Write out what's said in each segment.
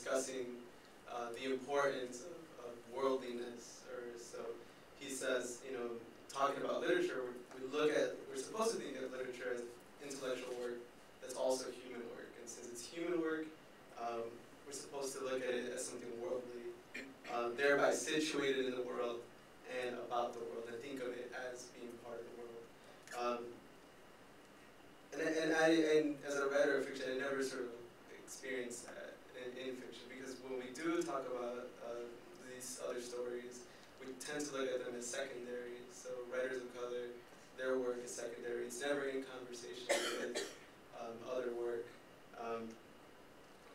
discussing the importance of worldliness. So he says, you know, talking about literature, we're supposed to think of literature as intellectual work that's also human work. And since it's human work, we're supposed to look at it as something worldly, thereby situated in the world and about the world, and think of it as being part of the world. And as a writer of fiction, I never sort of experienced that in fiction, because when we do talk about these other stories, we tend to look at them as secondary. So writers of color, their work is secondary. It's never in conversation with other work.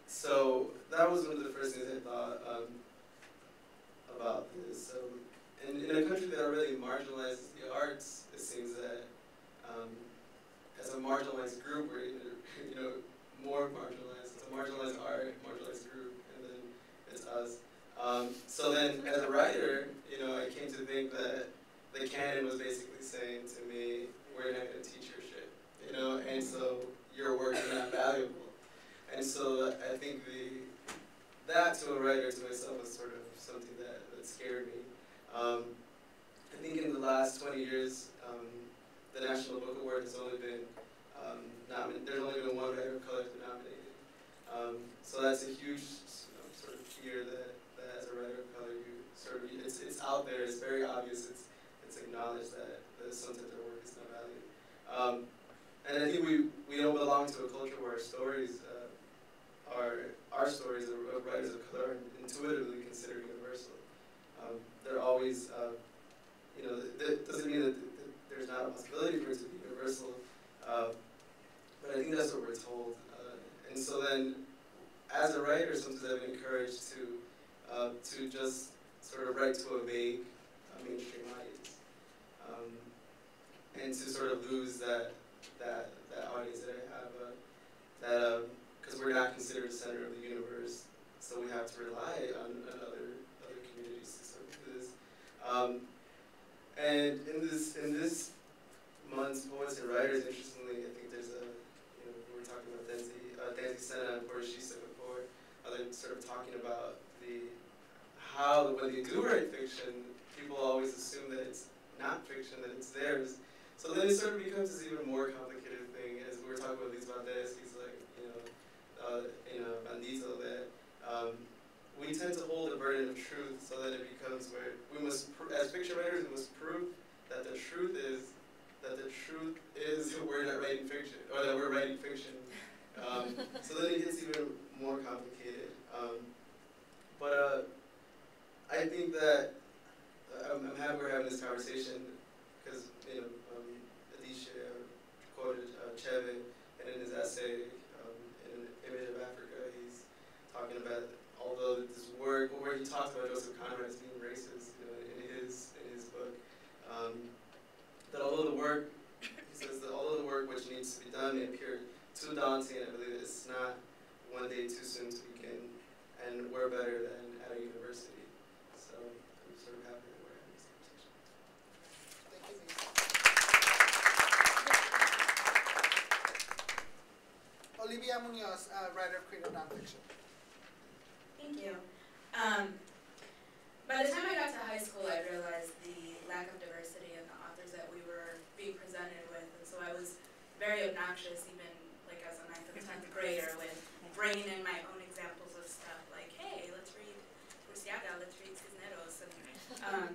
So that was one of the first things I thought about this. In a country that already marginalizes the arts, it seems that as a marginalized group, we're even, more marginalized. It's a marginalized art, marginalized group, and then it's us. So then, as a writer, I came to think that the canon was basically saying to me, we're not going to teach your shit, and so your work is not valuable. And so I think that to a writer, to myself, was sort of something that scared me. I think in the last 20 years, the National Book Award has only been there's only been one writer of color to be nominated. So that's a huge sort of fear that as a writer of color, it's out there, it's very obvious, it's acknowledged that sometimes their work is not valued. And I think we don't belong to a culture where our stories of writers of color are intuitively considered universal. They're always, that doesn't mean that there's not a possibility for it to be universal, but I think that's what we're told. And so then, as a writer, sometimes I've been encouraged to just sort of write to a vague mainstream audience, and to sort of lose that audience that I have, because we're not considered the center of the universe, so we have to rely on other communities to sort of do this. And in this month's Poets and Writers, interestingly, I think there's we were talking about Danzy Senna and Portashisa before, they're sort of talking about how when they do write fiction, people always assume that it's not fiction, that it's theirs. So then it sort of becomes this even more complicated thing, as we were talking about Luis Valdez, he's like, Bandito, that we tend to hold a burden of truth, so that it becomes where we must, as fiction writers, we must prove that the truth is that we're not writing fiction, or that we're writing fiction. So then it gets even more complicated. But I think that I'm happy we're having this conversation, because Adisha quoted Cheve, and in his essay, in an Image of Africa, he's talking about, although this work, where he talks about Joseph Conrad as being racist, in his book, that although the work, he says that although the work which needs to be done may appear too daunting, I believe it's not one day too soon to begin, and we're better than at a university. So I'm sort of happy that we're having this conversation. Thank you. Olivia Muñoz, writer of creative nonfiction. Thank you. By the time I got to high school, I realized the lack of diversity in the authors that we were being presented with, and so I was very obnoxious, even like as a 9th and 10th grader, with bringing in my own examples of stuff, like, hey, let's read Burciaga, let's read Cisneros. And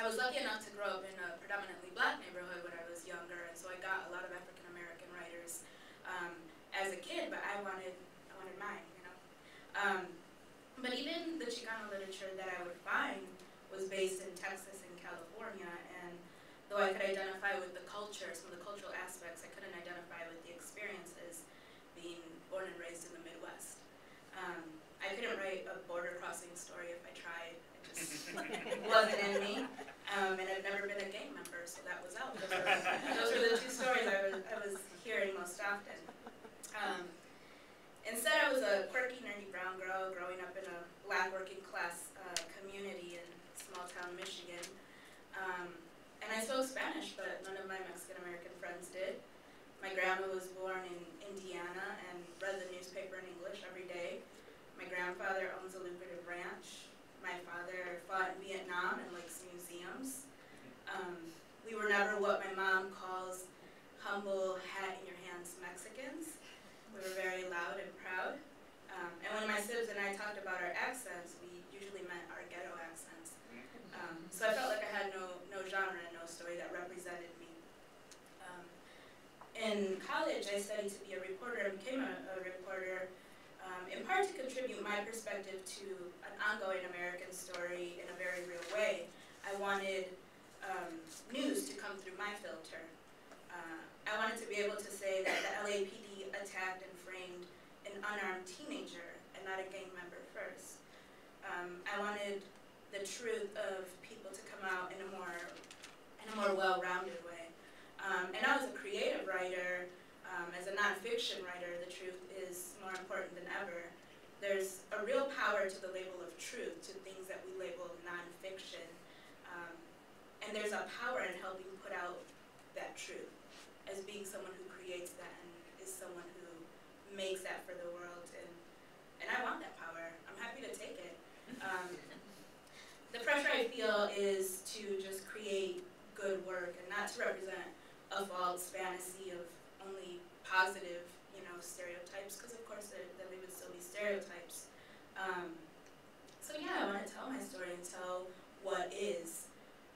I was lucky enough to grow up in a predominantly black neighborhood when I was younger, and so I got a lot of African American writers as a kid, but I wanted mine, But even the Chicano literature that I would find was based in Texas and California, and though I could identify with the culture, some of the cultural aspects, I couldn't identify with the experiences being born and raised in the Midwest. I couldn't write a border crossing story if I tried. It just wasn't in me, and I've never been a gang member, so that was out. Those were the two stories I was hearing most often. Instead, I was a quirky, nerdy brown girl growing up in a black working class community in small-town Michigan. And I spoke Spanish, but none of my Mexican-American friends did. My grandma was born in Indiana and read the newspaper in English every day. My grandfather talked about our accents, we usually meant our ghetto accents. So I felt like I had no genre and no story that represented me. In college, I studied to be a reporter and became a reporter, in part to contribute my perspective to an ongoing American story in a very real way. I wanted news to come through my filter. I wanted to be able to say that the LAPD attacked and framed an unarmed teenager and not a gang member first. I wanted the truth of people to come out in a more well-rounded way. And I was a creative writer. As a nonfiction writer, the truth is more important than ever. There's a real power to the label of truth, to things that we label nonfiction. And there's a power in helping put out that truth, as being someone who creates that and is someone who makes that for the world. And I want that power. I'm happy to take it. The pressure I feel is to just create good work and not to represent a false fantasy of only positive, stereotypes, because of course there would still be stereotypes. So yeah, I want to tell my story and tell what is.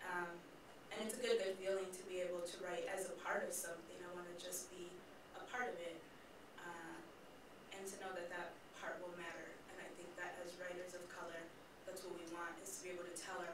And it's a good feeling to be able to write as a part of something. I want to just be a part of it, and to know that that part will matter. And I think that as writers of color, that's what we want, is to be able to tell our